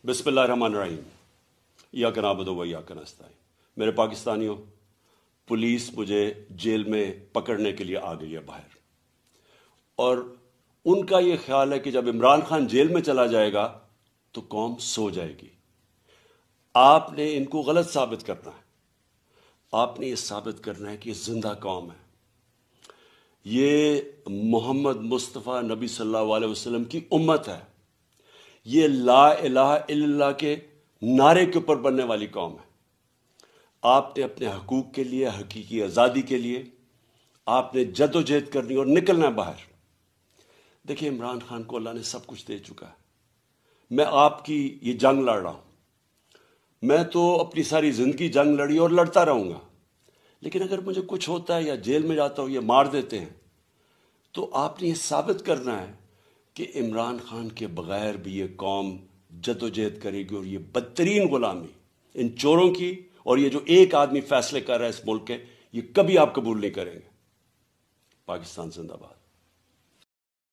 بسم اللہ الرحمن الرحیم. ایاک نعبد و ایاک نستعین. میرے پاکستانیوں، پولیس مجھے جیل میں پکڑنے کے لیے آ گئی ہے باہر، اور ان کا یہ خیال ہے کہ جب عمران خان جیل میں چلا جائے گا تو قوم سو جائے گی. آپ نے ان کو غلط ثابت کرنا ہے. آپ نے یہ ثابت کرنا ہے کہ یہ زندہ قوم ہے. یہ محمد مصطفیٰ نبی صلی اللہ علیہ وسلم کی امت ہے. یہ لا الہ الا اللہ کے نعرے کے اوپر بننے والی قوم ہے. آپ نے اپنے حقوق کے لیے، حقیقی آزادی کے لیے آپ نے جد و جہد کرنی اور نکلنا ہے باہر. دیکھیں، عمران خان کو اللہ نے سب کچھ دے چکا ہے. میں آپ کی یہ جنگ لڑ رہا ہوں. میں تو اپنی ساری زندگی جنگ لڑی اور لڑتا رہوں گا، لیکن اگر مجھے کچھ ہوتا ہے یا جیل میں جاتا ہوں، یہ مار دیتے ہیں، تو آپ نے یہ ثابت کرنا ہے کہ عمران خان کے بغیر بھی یہ قوم جد و جہد کرے گی، اور یہ بدترین غلامی ان چوروں کی، اور یہ جو ایک آدمی فیصلے کر رہا ہے اس ملک کے، یہ کبھی آپ قبول نہیں کریں گے. پاکستان زندہ باد.